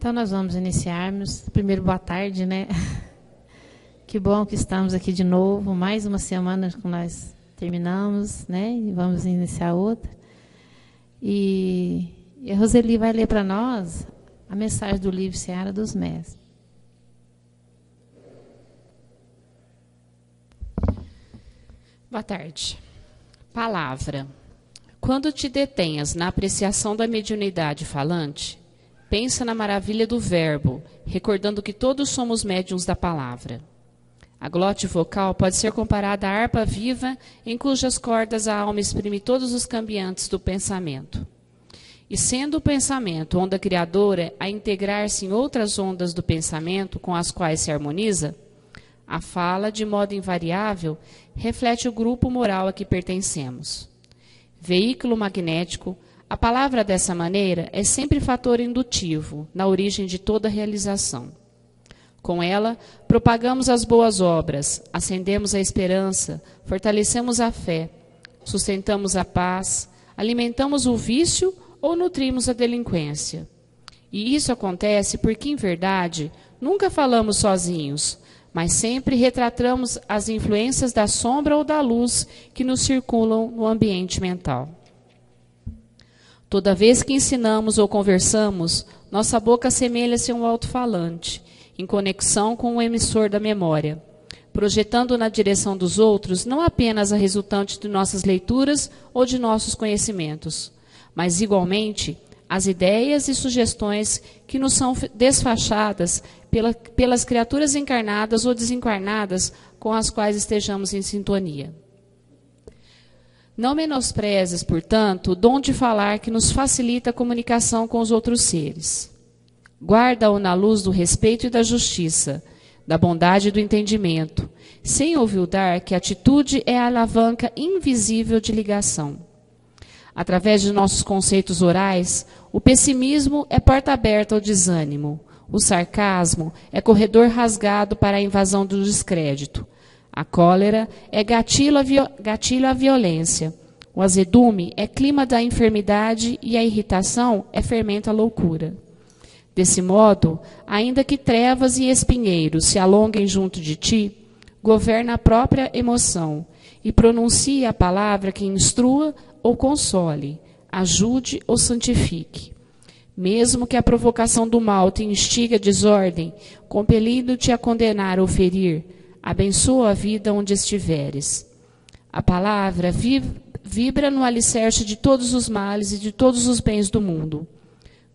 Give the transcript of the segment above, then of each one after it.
Então, nós vamos iniciarmos. Primeiro, boa tarde, né? Que bom que estamos aqui de novo. Mais uma semana que nós terminamos, né? E vamos iniciar outra. E a Roseli vai ler para nós a mensagem do livro Seara dos Mestres. Boa tarde. Palavra. Quando te detenhas na apreciação da mediunidade falante, pensa na maravilha do verbo, recordando que todos somos médiuns da palavra. A glote vocal pode ser comparada à harpa viva, em cujas cordas a alma exprime todos os cambiantes do pensamento. E sendo o pensamento onda criadora a integrar-se em outras ondas do pensamento com as quais se harmoniza, a fala, de modo invariável, reflete o grupo moral a que pertencemos. Veículo magnético, a palavra dessa maneira é sempre fator indutivo na origem de toda realização. Com ela, propagamos as boas obras, acendemos a esperança, fortalecemos a fé, sustentamos a paz, alimentamos o vício ou nutrimos a delinquência. E isso acontece porque, em verdade, nunca falamos sozinhos, mas sempre retratamos as influências da sombra ou da luz que nos circulam no ambiente mental. Toda vez que ensinamos ou conversamos, nossa boca assemelha-se a um alto-falante, em conexão com o emissor da memória, projetando na direção dos outros não apenas a resultante de nossas leituras ou de nossos conhecimentos, mas, igualmente, as ideias e sugestões que nos são desfachadas pelas criaturas encarnadas ou desencarnadas com as quais estejamos em sintonia. Não menosprezes, portanto, o dom de falar que nos facilita a comunicação com os outros seres. Guarda-o na luz do respeito e da justiça, da bondade e do entendimento, sem olvidar que a atitude é a alavanca invisível de ligação. Através de nossos conceitos orais, o pessimismo é porta aberta ao desânimo, o sarcasmo é corredor rasgado para a invasão do descrédito. A cólera é gatilho à violência. O azedume é clima da enfermidade e a irritação é fermento à loucura. Desse modo, ainda que trevas e espinheiros se alonguem junto de ti, governa a própria emoção e pronuncia a palavra que instrua ou console, ajude ou santifique. Mesmo que a provocação do mal te instigue a desordem, compelindo-te a condenar ou ferir, abençoa a vida onde estiveres. A palavra vibra no alicerce de todos os males e de todos os bens do mundo.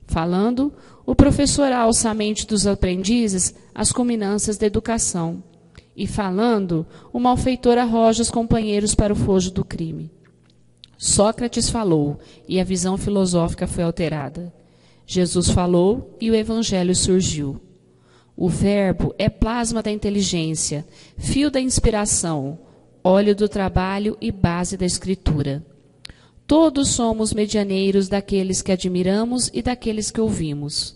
Falando, o professor alça a mente dos aprendizes às culminâncias da educação. E falando, o malfeitor arroja os companheiros para o fojo do crime. Sócrates falou, e a visão filosófica foi alterada. Jesus falou, e o evangelho surgiu. O verbo é plasma da inteligência, fio da inspiração, óleo do trabalho e base da escritura. Todos somos medianeiros daqueles que admiramos e daqueles que ouvimos.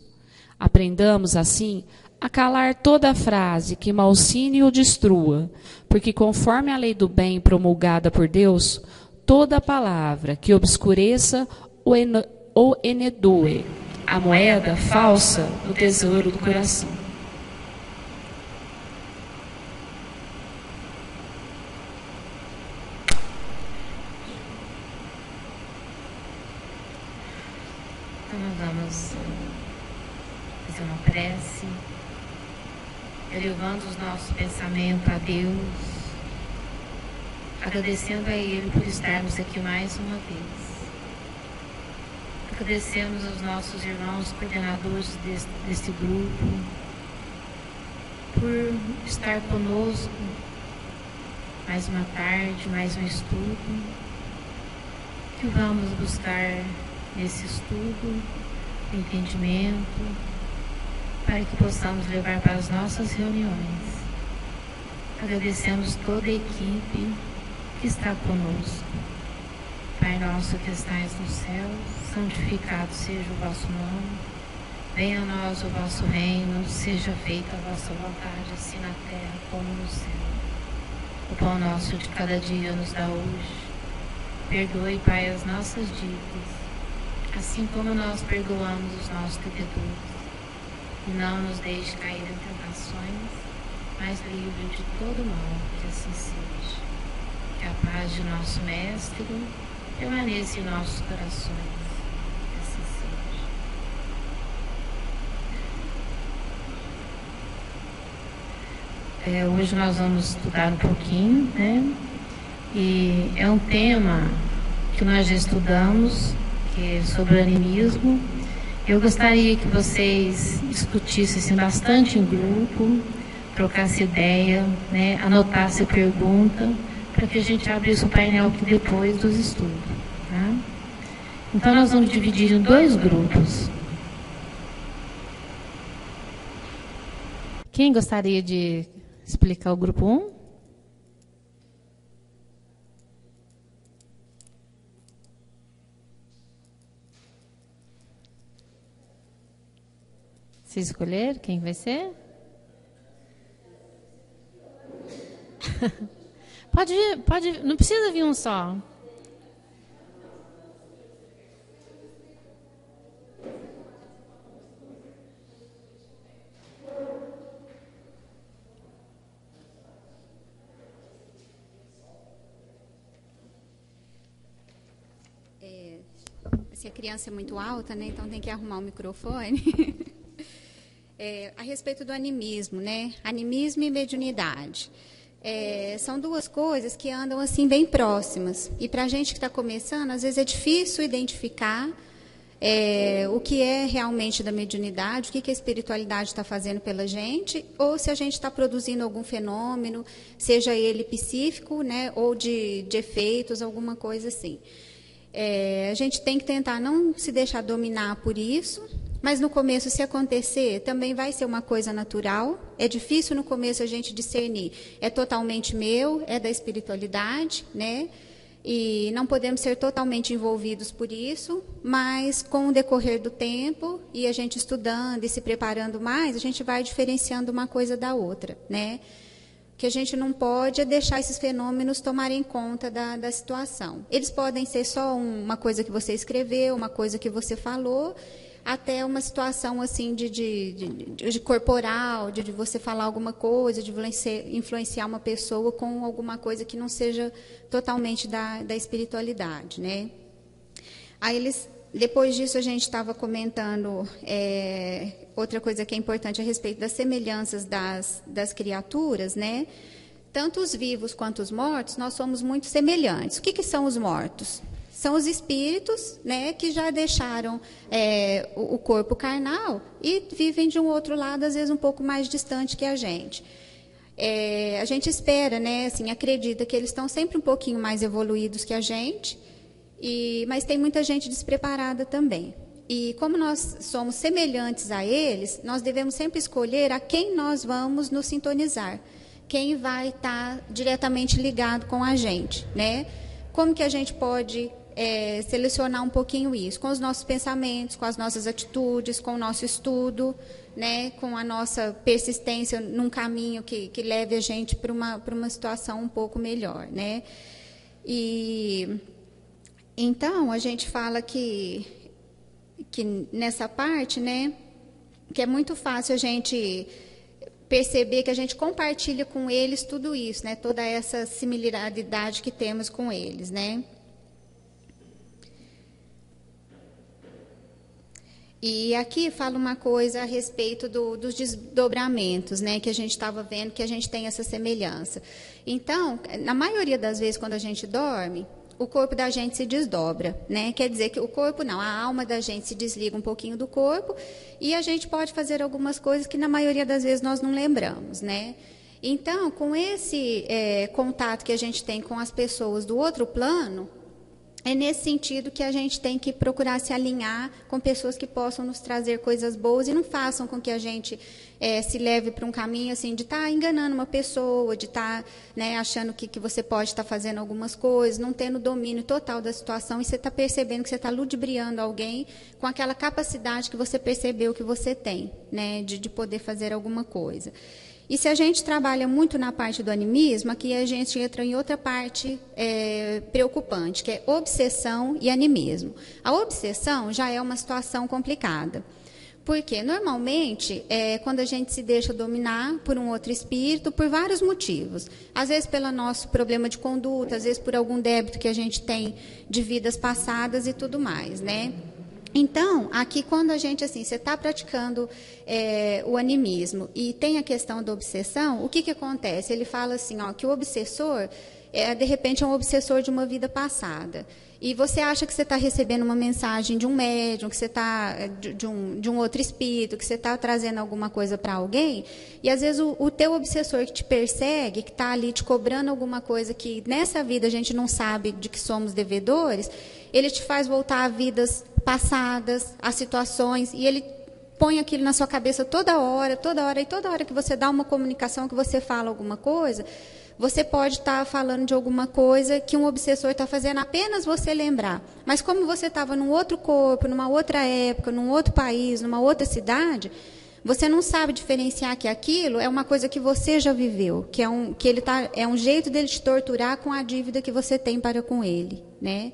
Aprendamos, assim, a calar toda frase que malsine ou destrua, porque, conforme a lei do bem promulgada por Deus, toda palavra que obscureça ou enedoe a moeda falsa no tesouro do coração. Então, nós vamos fazer uma prece, elevando os nossos pensamentos a Deus, agradecendo a Ele por estarmos aqui mais uma vez. Agradecemos aos nossos irmãos coordenadores deste grupo por estar conosco mais uma tarde, mais um estudo, que vamos buscar nesse estudo entendimento para que possamos levar para as nossas reuniões. Agradecemos toda a equipe que está conosco. Pai nosso que estais no céu, santificado seja o vosso nome. Venha a nós o vosso reino, seja feita a vossa vontade, assim na terra como no céu. O pão nosso de cada dia nos dá hoje. Perdoe, Pai, as nossas dívidas, assim como nós perdoamos os nossos devedores. e não nos deixe cair em tentações, mas livre de todo mal, que assim seja. Que a paz de nosso Mestre permaneça em nossos corações, que assim seja. Hoje nós vamos estudar um pouquinho, né? E é um tema que nós já estudamos, que é sobre o animismo. Eu gostaria que vocês discutissem assim, bastante em grupo, trocassem ideia, né? Anotassem pergunta, para que a gente abrisse o painel aqui depois dos estudos. Tá? Então, nós vamos dividir em 2 grupos. Quem gostaria de explicar o grupo 1? Vocês escolheram quem vai ser? Pode, não precisa vir um só. Se a criança é muito alta, né, então tem que arrumar o microfone. A respeito do animismo, né? Animismo e mediunidade. São 2 coisas que andam assim bem próximas. E para a gente que está começando, às vezes é difícil identificar o que é realmente da mediunidade, o que a espiritualidade está fazendo pela gente, ou se a gente está produzindo algum fenômeno, seja ele psíquico, né, ou de efeitos, alguma coisa assim. A gente tem que tentar não se deixar dominar por isso, mas no começo, se acontecer, também vai ser uma coisa natural. É difícil no começo a gente discernir. É totalmente meu, é da espiritualidade, né? E não podemos ser totalmente envolvidos por isso, mas com o decorrer do tempo, e a gente estudando e se preparando mais, a gente vai diferenciando uma coisa da outra, né? O que a gente não pode é deixar esses fenômenos tomarem conta da situação. Eles podem ser só uma coisa que você escreveu, uma coisa que você falou, até uma situação assim de corporal, de você falar alguma coisa, de influenciar uma pessoa com alguma coisa que não seja totalmente da espiritualidade, né? Aí depois disso a gente estava comentando outra coisa que é importante a respeito das semelhanças das criaturas, né? Tanto os vivos quanto os mortos, nós somos muito semelhantes. O que são os mortos? São os espíritos, né, que já deixaram o corpo carnal e vivem de um outro lado, às vezes um pouco mais distante que a gente. A gente espera, né, assim, acredita que eles estão sempre um pouquinho mais evoluídos que a gente, mas tem muita gente despreparada também. E como nós somos semelhantes a eles, nós devemos sempre escolher a quem nós vamos nos sintonizar, quem vai estar diretamente ligado com a gente, né? Como que a gente pode selecionar um pouquinho isso, com os nossos pensamentos, com as nossas atitudes, com o nosso estudo, né, com a nossa persistência num caminho que leve a gente para uma situação um pouco melhor, né? E então a gente fala que nessa parte, né, que é muito fácil a gente perceber que a gente compartilha com eles tudo isso, né, toda essa similaridade que temos com eles, né? E aqui fala uma coisa a respeito dos desdobramentos, né, que a gente estava vendo que a gente tem essa semelhança. Então, na maioria das vezes, quando a gente dorme, o corpo da gente se desdobra, né? Quer dizer que o corpo não, a alma da gente se desliga um pouquinho do corpo e a gente pode fazer algumas coisas que na maioria das vezes nós não lembramos, né? Então, com esse contato que a gente tem com as pessoas do outro plano, é nesse sentido que a gente tem que procurar se alinhar com pessoas que possam nos trazer coisas boas e não façam com que a gente se leve para um caminho assim de estar enganando uma pessoa, de estar, né, achando que você pode estar fazendo algumas coisas, não tendo domínio total da situação e você está percebendo que você está ludibriando alguém com aquela capacidade que você percebeu que você tem, né, de poder fazer alguma coisa. E se a gente trabalha muito na parte do animismo, aqui a gente entra em outra parte preocupante, que é obsessão e animismo. A obsessão já é uma situação complicada. Porque, normalmente, quando a gente se deixa dominar por um outro espírito, por vários motivos. Às vezes, pelo nosso problema de conduta, às vezes, por algum débito que a gente tem de vidas passadas e tudo mais, né? Então, aqui, quando a gente, assim, você está praticando o animismo e tem a questão da obsessão, o que, que acontece? Ele fala assim, ó, que o obsessor, de repente, é um obsessor de uma vida passada. E você acha que você está recebendo uma mensagem de um médium, que você está de um outro espírito, que você está trazendo alguma coisa para alguém, e às vezes o teu obsessor que te persegue, que está ali te cobrando alguma coisa que nessa vida a gente não sabe de que somos devedores, ele te faz voltar a vidas passadas, a situações, e ele põe aquilo na sua cabeça toda hora, e toda hora que você dá uma comunicação, que você fala alguma coisa, você pode estar falando de alguma coisa que um obsessor está fazendo apenas você lembrar. Mas como você estava num outro corpo, numa outra época, num outro país, numa outra cidade, você não sabe diferenciar que aquilo é uma coisa que você já viveu, que ele é um jeito dele te torturar com a dívida que você tem para com ele, né?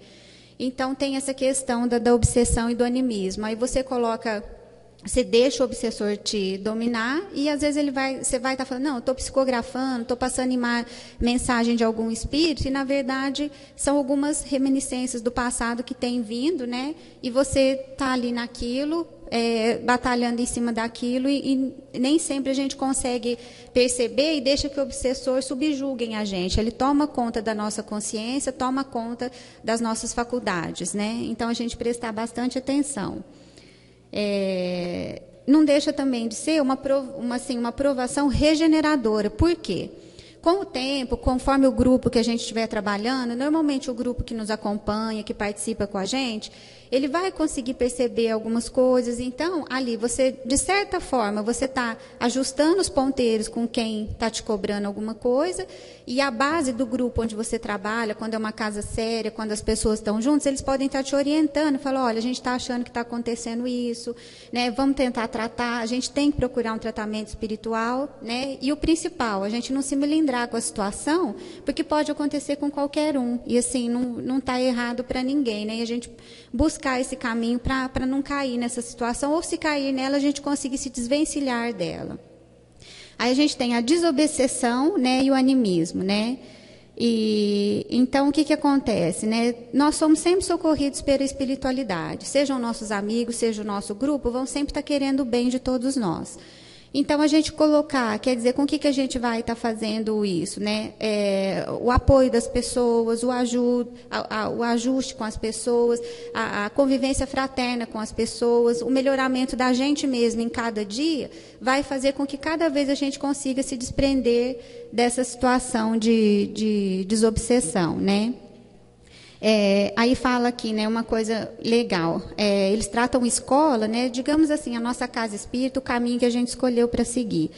Então tem essa questão da obsessão e do animismo. Aí você deixa o obsessor te dominar e às vezes você vai estar falando, não, estou psicografando, estou passando mensagem de algum espírito, e na verdade são algumas reminiscências do passado que têm vindo, né? E você está ali naquilo, batalhando em cima daquilo, e nem sempre a gente consegue perceber e deixa que o obsessor subjugue a gente. Ele toma conta da nossa consciência, toma conta das nossas faculdades, né? Então a gente prestar bastante atenção. Não deixa também de ser uma provação regeneradora. Por quê? Com o tempo, conforme o grupo que a gente estiver trabalhando, normalmente o grupo que nos acompanha, que participa com a gente, ele vai conseguir perceber algumas coisas. Então, ali, você, de certa forma, você está ajustando os ponteiros com quem está te cobrando alguma coisa, e a base do grupo onde você trabalha, quando é uma casa séria, quando as pessoas estão juntas, eles podem estar te orientando, falar, olha, a gente está achando que está acontecendo isso, né? Vamos tentar tratar, a gente tem que procurar um tratamento espiritual, né? E o principal, a gente não se melindrar com a situação, porque pode acontecer com qualquer um, e assim, não está errado para ninguém, né? E a gente buscar esse caminho para não cair nessa situação, ou se cair nela, a gente conseguir se desvencilhar dela. Aí a gente tem a desobsessão, né, e o animismo, né? E então o que acontece, né? Nós somos sempre socorridos pela espiritualidade, sejam nossos amigos, seja o nosso grupo, vão sempre estar querendo o bem de todos nós. Então, a gente colocar, quer dizer, com o que a gente vai estar fazendo isso, né? O apoio das pessoas, o ajuste com as pessoas, a convivência fraterna com as pessoas, o melhoramento da gente mesmo em cada dia, vai fazer com que cada vez a gente consiga se desprender dessa situação de desobsessão, né? Aí fala aqui, né, uma coisa legal. Eles tratam escola, né, digamos assim, a nossa casa espírita, o caminho que a gente escolheu para seguir.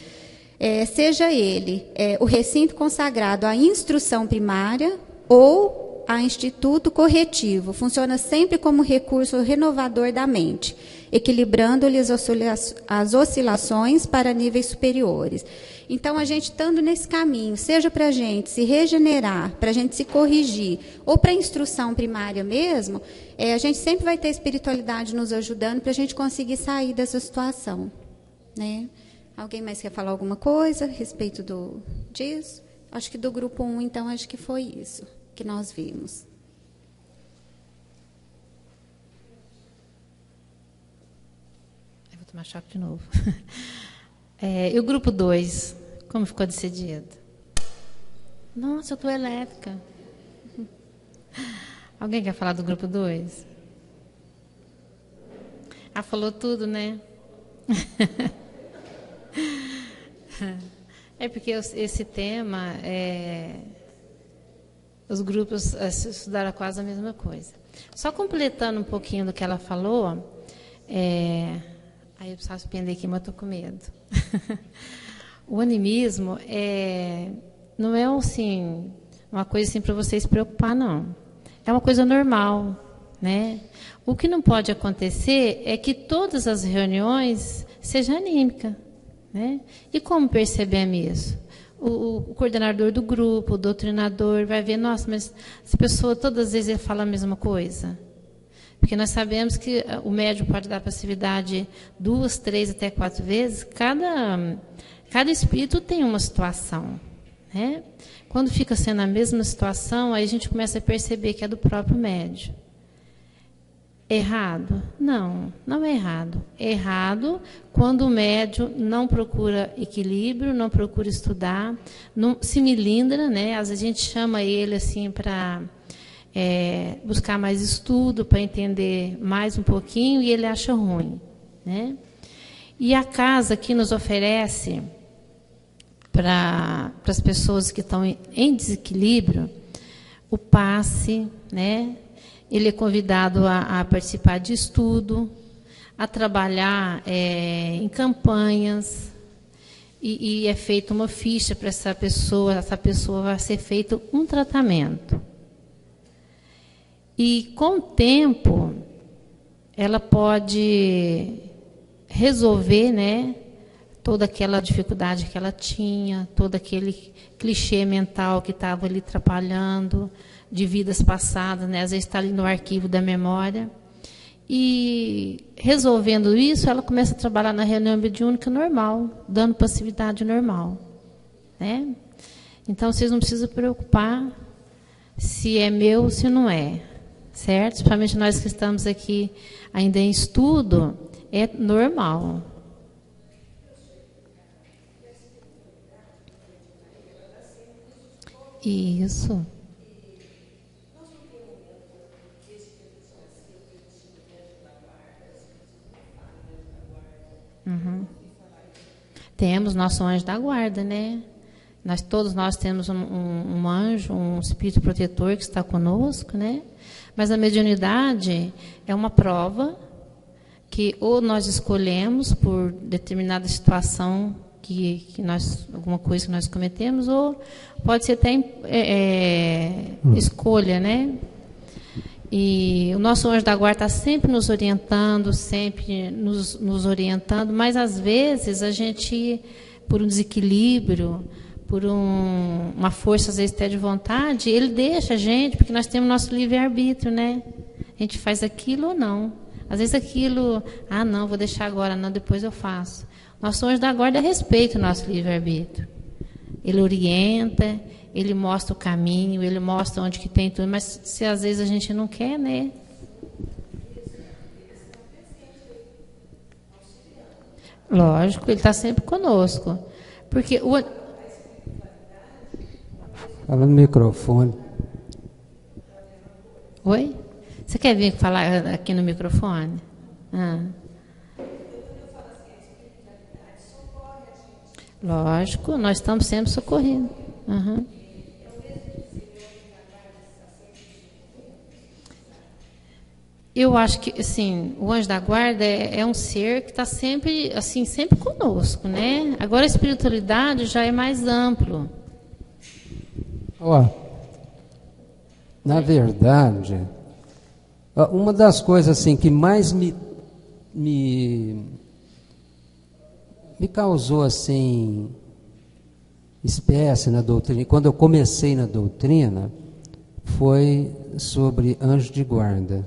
Seja ele o recinto consagrado à instrução primária ou a instituto corretivo, funciona sempre como recurso renovador da mente, equilibrando-lhe as oscilações para níveis superiores. Então, a gente estando nesse caminho, seja para a gente se regenerar, para a gente se corrigir, ou para a instrução primária mesmo, a gente sempre vai ter a espiritualidade nos ajudando para a gente conseguir sair dessa situação, né? Alguém mais quer falar alguma coisa a respeito disso? Acho que do grupo 1, então, acho que foi isso que nós vimos. Eu vou tomar choque de novo. E o grupo 2, como ficou decidido? Nossa, eu estou elétrica. Alguém quer falar do grupo 2? Ah, falou tudo, né? Porque esse tema, os grupos estudaram quase a mesma coisa. Só completando um pouquinho do que ela falou, aí eu precisava suspender aqui, mas estou com medo. O animismo não é assim, uma coisa assim para você se preocupar, não. É uma coisa normal, né? O que não pode acontecer é que todas as reuniões sejam anímicas, né? E como percebemos isso? O coordenador do grupo, o doutrinador, vai ver, nossa, mas essa pessoa todas as vezes ele fala a mesma coisa. Por Porque nós sabemos que o médium pode dar passividade 2, 3, até 4 vezes. Cada espírito tem uma situação, né? Quando fica sendo a mesma situação, aí a gente começa a perceber que é do próprio médium. Errado? Não, não é errado. É errado quando o médium não procura equilíbrio, não procura estudar, não se milindra, né? Às vezes a gente chama ele assim para buscar mais estudo, para entender mais um pouquinho, e ele acha ruim, né? E a casa que nos oferece para as pessoas que estão em desequilíbrio, o passe, né? Ele é convidado a participar de estudo, a trabalhar em campanhas, e é feita uma ficha para essa pessoa vai ser feito um tratamento. E com o tempo, ela pode resolver, né, toda aquela dificuldade que ela tinha, todo aquele clichê mental que estava ali atrapalhando, de vidas passadas, né? Às vezes está ali no arquivo da memória. E resolvendo isso, ela começa a trabalhar na reunião mediúnica normal, dando passividade normal, né? Então, vocês não precisam preocupar se é meu ou se não é, certo? Principalmente nós que estamos aqui ainda em estudo, é normal. Isso. Uhum. Temos nosso anjo da guarda, né? Todos nós temos um anjo, um espírito protetor que está conosco, né? Mas a mediunidade é uma prova que ou nós escolhemos por determinada situação alguma coisa que nós cometemos, ou pode ser até escolha, né? E o nosso anjo da guarda está sempre nos orientando, mas às vezes a gente, por um desequilíbrio, por uma força, às vezes até de vontade, ele deixa a gente, porque nós temos nosso livre-arbítrio, né? A gente faz aquilo ou não. Às vezes aquilo, não, vou deixar agora, não, depois eu faço. Nosso anjo da guarda respeita o nosso livre-arbítrio. Ele orienta, ele mostra o caminho, ele mostra onde que tem tudo, mas se às vezes a gente não quer, né? Lógico, ele está sempre conosco. Porque Fala no microfone. Oi? Você quer vir falar aqui no microfone? Lógico, nós estamos sempre socorrendo. Uhum. Eu acho que, assim, o anjo da guarda é um ser que está sempre, assim, sempre conosco, né? Agora a espiritualidade já é mais amplo. Na verdade, uma das coisas assim que mais me causou assim espécie na doutrina, quando eu comecei na doutrina, foi sobre anjo de guarda.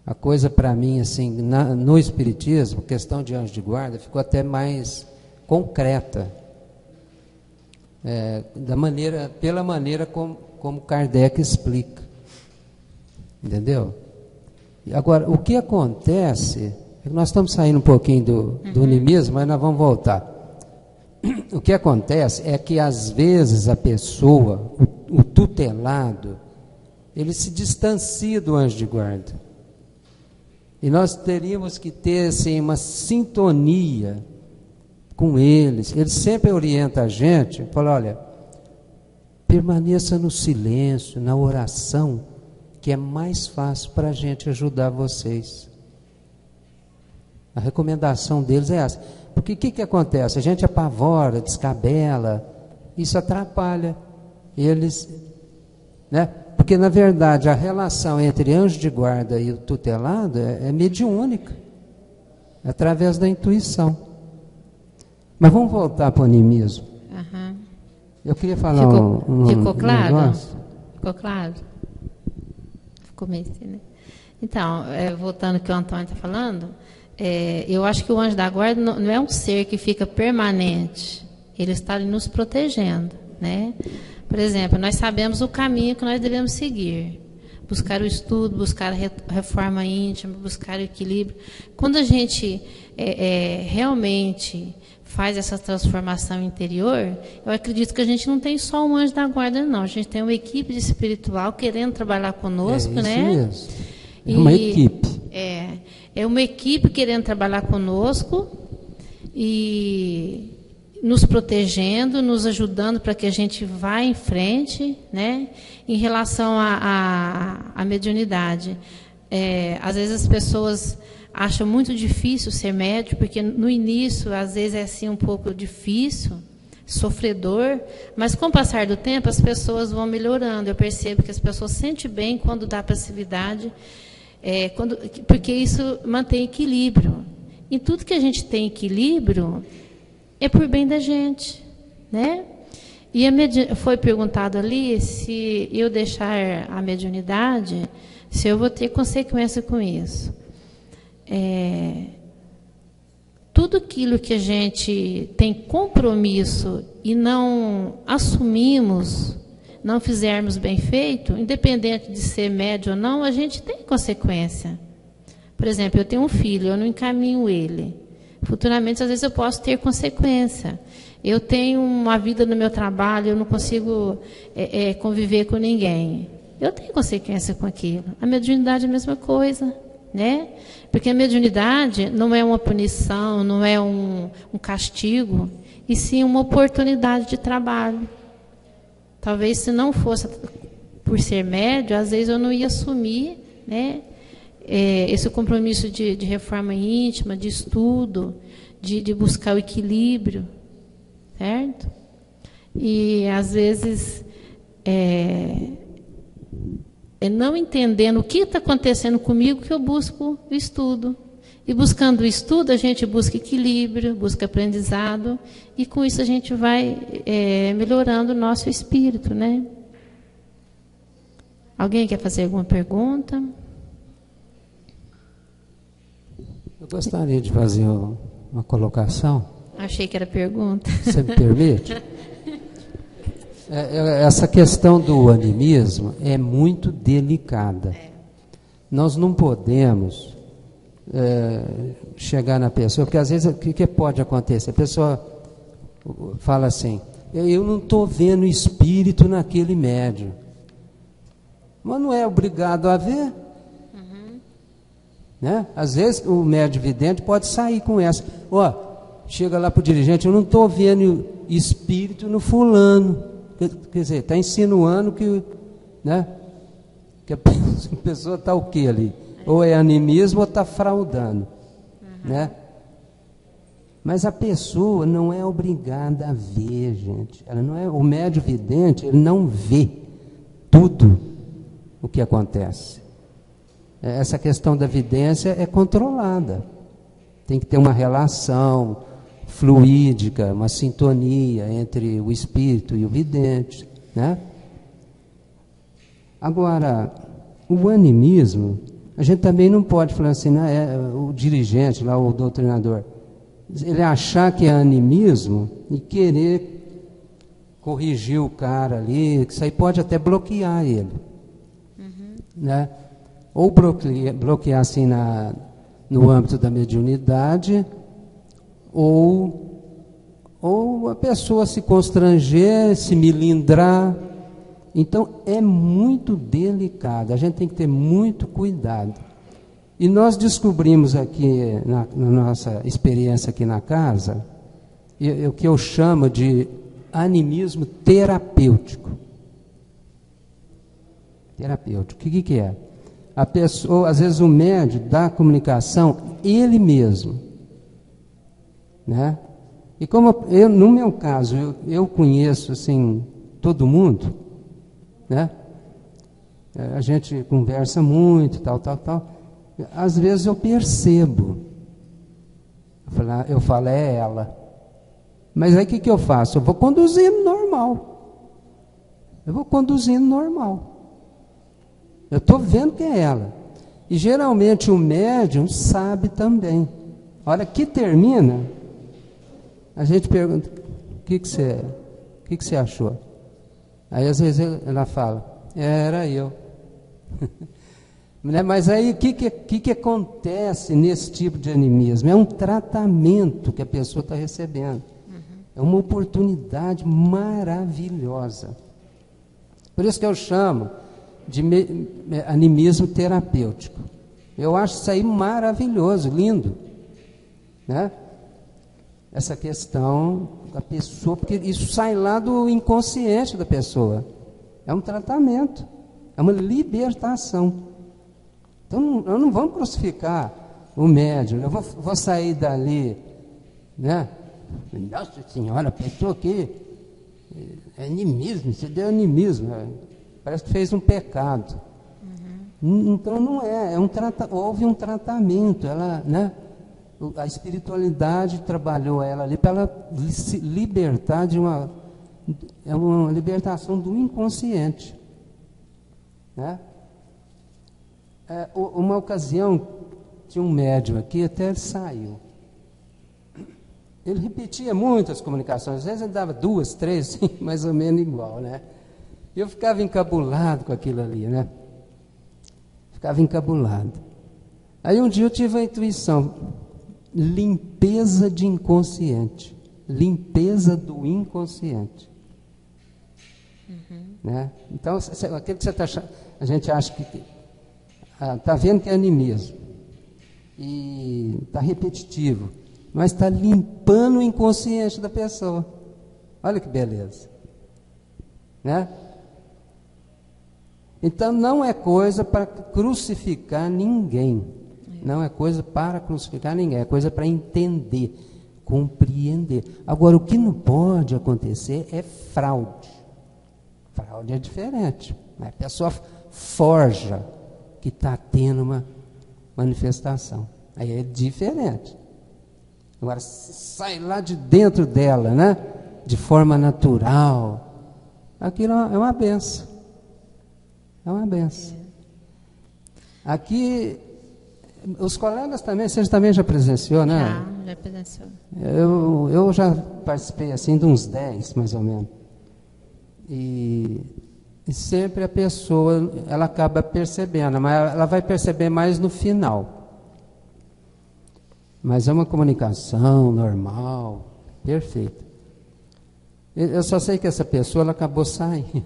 A coisa para mim assim, no espiritismo, questão de anjo de guarda ficou até mais concreta, pela maneira como Kardec explica, entendeu? Agora, o que acontece, nós estamos saindo um pouquinho do animismo, mas nós vamos voltar. O que acontece é que às vezes a pessoa, o tutelado, ele se distancia do anjo de guarda. E nós teríamos que ter assim, uma sintonia com eles. Ele sempre orienta a gente, fala, olha, permaneça no silêncio, na oração, que é mais fácil para a gente ajudar vocês. A recomendação deles é essa. Porque o que acontece? A gente apavora, descabela, isso atrapalha eles, né? Porque, na verdade, a relação entre anjo de guarda e o tutelado é mediúnica, através da intuição. Mas vamos voltar para o animismo. Uhum. Eu queria falar ficou claro? negócio. Ficou claro? Ficou meio assim, né? Então, voltando ao que o Antônio está falando, eu acho que o anjo da guarda não é um ser que fica permanente, ele está ali nos protegendo, né? Por exemplo, nós sabemos o caminho que nós devemos seguir, buscar o estudo, buscar a reforma íntima, buscar o equilíbrio. Quando a gente realmente faz essa transformação interior, eu acredito que a gente não tem só um anjo da guarda, não. A gente tem uma equipe espiritual querendo trabalhar conosco, né? Mesmo. É uma equipe. É uma equipe querendo trabalhar conosco e nos protegendo, nos ajudando para que a gente vá em frente, né? Em relação à mediunidade. Às vezes as pessoas acham muito difícil ser médium, porque no início, às vezes, é assim um pouco difícil, sofredor, mas com o passar do tempo as pessoas vão melhorando. Eu percebo que as pessoas se sentem bem quando dá passividade, porque isso mantém equilíbrio. Em tudo que a gente tem equilíbrio, é por bem da gente, né? E foi perguntado ali se eu deixar a mediunidade, se eu vou ter consequência com isso. Tudo aquilo que a gente tem compromisso e não assumimos, não fizermos bem feito, independente de ser médio ou não, a gente tem consequência. Por exemplo, eu tenho um filho, eu não encaminho ele. Futuramente, às vezes, eu posso ter consequência. Eu tenho uma vida no meu trabalho, eu não consigo conviver com ninguém. Eu tenho consequência com aquilo. A mediunidade é a mesma coisa, né? Porque a mediunidade não é uma punição, não é um castigo, e sim uma oportunidade de trabalho. Talvez, se não fosse por ser médio, às vezes eu não ia assumir, né, esse compromisso de reforma íntima, de estudo, de buscar o equilíbrio, certo? E, às vezes, não entendendo o que está acontecendo comigo, que eu busco o estudo. E buscando o estudo, a gente busca equilíbrio, busca aprendizado, e com isso a gente vai melhorando o nosso espírito, né? Alguém quer fazer alguma pergunta? Eu gostaria de fazer uma colocação. Achei que era pergunta. Você me permite? Essa questão do animismo é muito delicada. Nós não podemos chegar na pessoa, porque às vezes o que pode acontecer? A pessoa fala assim, eu não estou vendo espírito naquele médium. Mas não é obrigado a ver. Né? Às vezes o médium vidente pode sair com essa. Chega lá para o dirigente, eu não estou vendo espírito no fulano. Quer dizer, está insinuando que, né, que a pessoa está o quê ali? Ou é animismo ou está fraudando. Né? Mas a pessoa não é obrigada a ver, gente. Ela não é, o médium vidente, ele não vê tudo o que acontece. Essa questão da vidência é controlada. Tem que ter uma relação fluídica, uma sintonia entre o espírito e o vidente, né? Agora, o animismo, a gente também não pode falar assim, né, o dirigente, lá, o doutrinador, ele achar que é animismo e querer corrigir o cara ali, que isso aí pode até bloquear ele. Né? Ou bloquear assim no âmbito da mediunidade, ou a pessoa se constranger, se melindrar. Então, é muito delicado, a gente tem que ter muito cuidado. E nós descobrimos aqui, na nossa experiência aqui na casa, o que eu chamo de animismo terapêutico. Terapêutico, o que é? A pessoa, às vezes o médium dá comunicação ele mesmo, né? E como no meu caso, eu conheço assim todo mundo, né? A gente conversa muito, tal. Às vezes eu percebo, eu falo, é ela. Mas aí o que eu faço? Eu vou conduzindo normal. Eu estou vendo que é ela. E geralmente o médium sabe também. A hora que termina, a gente pergunta, o que você achou? Aí às vezes ela fala, era eu. Mas aí o que acontece nesse tipo de animismo? É um tratamento que a pessoa está recebendo. É uma oportunidade maravilhosa. Por isso que eu chamo de animismo terapêutico. Eu acho isso aí maravilhoso, lindo, né? Essa questão da pessoa, porque isso sai lá do inconsciente da pessoa. É um tratamento, é uma libertação. Então, nós não vamos crucificar o médium. Eu vou sair dali, né? Nossa Senhora, a pessoa que é animismo, você deu animismo. Parece que fez um pecado. Então não é, houve um tratamento, ela, né? A espiritualidade trabalhou ela ali para ela se libertar de uma libertação do inconsciente, né? Uma ocasião, tinha um médium aqui, até ele saiu. Ele repetia muitas comunicações, às vezes ele dava 2, 3, assim, mais ou menos igual, né? E eu ficava encabulado com aquilo ali, né? Ficava encabulado. Aí um dia eu tive a intuição, limpeza de inconsciente, limpeza do inconsciente. Né? Então, aquilo que você está achando, a gente acha que está vendo que é animismo, e está repetitivo, mas está limpando o inconsciente da pessoa. Olha que beleza, né? Então não é coisa para crucificar ninguém, não é coisa para crucificar ninguém, é coisa para entender, compreender. Agora, o que não pode acontecer é fraude. Fraude é diferente, a pessoa forja que está tendo uma manifestação, aí é diferente. Agora, sai lá de dentro dela, né? De forma natural, aquilo é uma benção. É uma benção. Aqui, os colegas também, você também já presenciou, né? Já presenciou. Eu já participei assim de uns 10, mais ou menos. E sempre a pessoa, ela acaba percebendo, mas ela vai perceber mais no final. Mas é uma comunicação normal, perfeita. Eu só sei que essa pessoa, ela acabou saindo.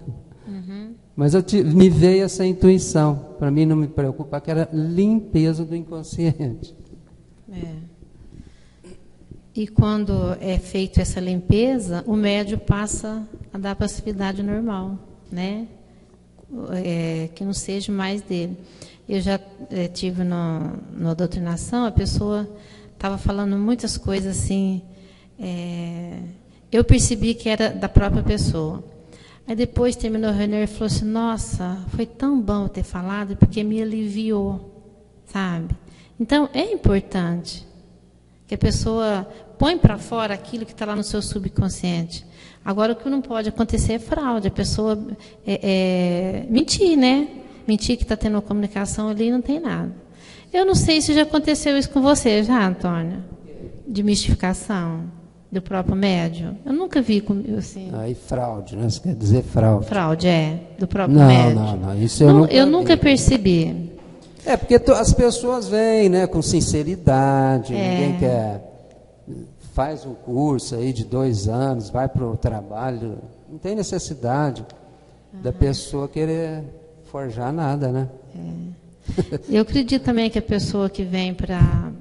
Mas me veio essa intuição, para mim não me preocupar, que era limpeza do inconsciente. E quando é feita essa limpeza, o médium passa a dar passividade normal, né? Que não seja mais dele. Eu já tive na doutrinação, a pessoa estava falando muitas coisas assim, eu percebi que era da própria pessoa. Aí depois terminou a reunião e falou assim, nossa, foi tão bom ter falado, porque me aliviou, sabe? Então, é importante que a pessoa põe para fora aquilo que está lá no seu subconsciente. Agora, o que não pode acontecer é fraude, a pessoa mentir, né? Mentir que está tendo uma comunicação ali e não tem nada. Eu não sei se já aconteceu isso com você, já, Antônio? De mistificação do próprio médium. Eu nunca vi comigo assim. Aí fraude, né? Você quer dizer fraude? Fraude, do próprio médium. Não, isso eu nunca percebi. Porque as pessoas vêm, né, com sinceridade, ninguém faz um curso aí de 2 anos, vai para o trabalho, não tem necessidade da pessoa querer forjar nada, né? Eu acredito também que a pessoa que vem para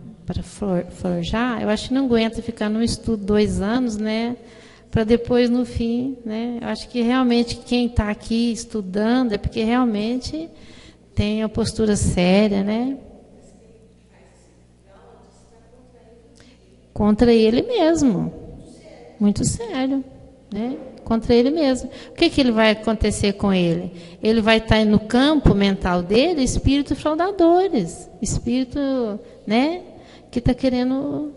forjar, eu acho que não aguenta ficar no estudo 2 anos, né? Para depois, no fim, né? Eu acho que realmente quem está aqui estudando é porque realmente tem a postura séria, né? Contra ele mesmo. Muito sério, né? Contra ele mesmo. O que ele vai acontecer com ele? Ele vai estar no campo mental dele espíritos fraudadores, espírito, né? Que está querendo,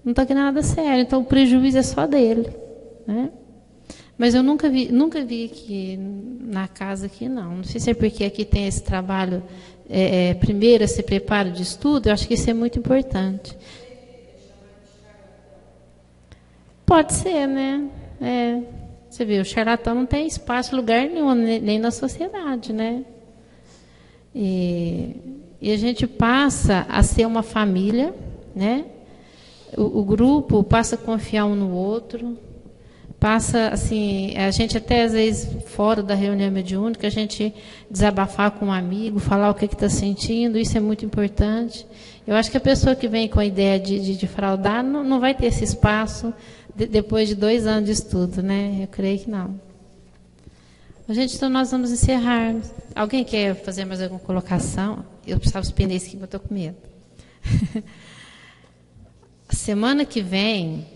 não está querendo nada sério. Então o prejuízo é só dele, né? Mas eu nunca vi aqui na casa aqui, não. Não sei se é porque aqui tem esse trabalho primeiro esse preparo de estudo, eu acho que isso é muito importante. Pode ser, né? Você vê, o charlatão não tem espaço, lugar nenhum, nem na sociedade, né? E a gente passa a ser uma família, né? O grupo passa a confiar um no outro, passa, assim, a gente até às vezes, fora da reunião mediúnica, a gente desabafar com um amigo, falar o que está sentindo, isso é muito importante. Eu acho que a pessoa que vem com a ideia de fraudar não vai ter esse espaço depois de 2 anos de estudo, né? Eu creio que não. Gente, então nós vamos encerrar. Alguém quer fazer mais alguma colocação? Eu precisava suspender isso aqui, porque eu estou com medo. A semana que vem,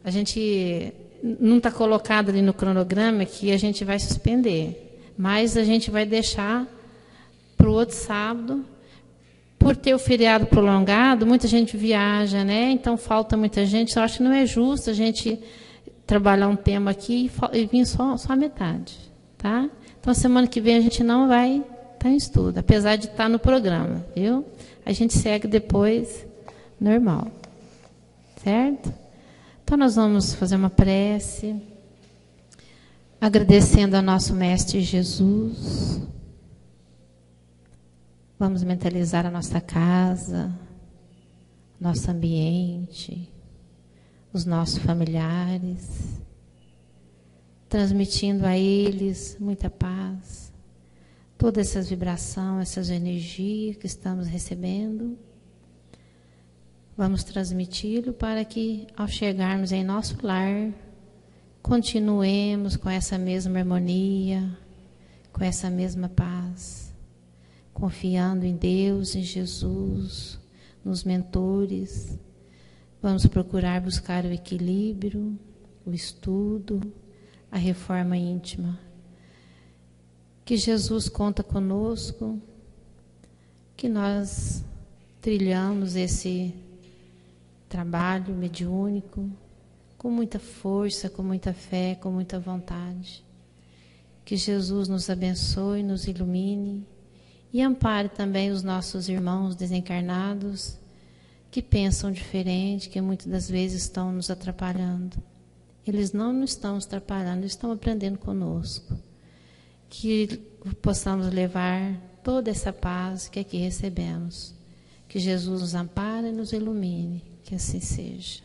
a gente não está colocado ali no cronograma que a gente vai suspender, mas a gente vai deixar para o outro sábado. Por ter o feriado prolongado, muita gente viaja, né? Então falta muita gente. Eu acho que não é justo a gente trabalhar um tema aqui e vir só a metade, tá? Então semana que vem a gente não vai estar em estudo, apesar de estar no programa, viu? A gente segue depois normal, certo? Então nós vamos fazer uma prece, agradecendo ao nosso Mestre Jesus. Vamos mentalizar a nossa casa, nosso ambiente, os nossos familiares, transmitindo a eles muita paz, toda essa vibração, essas energias que estamos recebendo. Vamos transmiti-lo para que, ao chegarmos em nosso lar, continuemos com essa mesma harmonia, com essa mesma paz, confiando em Deus, em Jesus, nos mentores. Vamos procurar buscar o equilíbrio, o estudo, a reforma íntima. Que Jesus conta conosco, que nós trilhamos esse trabalho mediúnico com muita força, com muita fé, com muita vontade. Que Jesus nos abençoe, nos ilumine e ampare também os nossos irmãos desencarnados que pensam diferente, que muitas das vezes estão nos atrapalhando. Eles não nos estão nos atrapalhando, eles estão aprendendo conosco. Que possamos levar toda essa paz que aqui recebemos. Que Jesus nos ampare e nos ilumine. Que assim seja.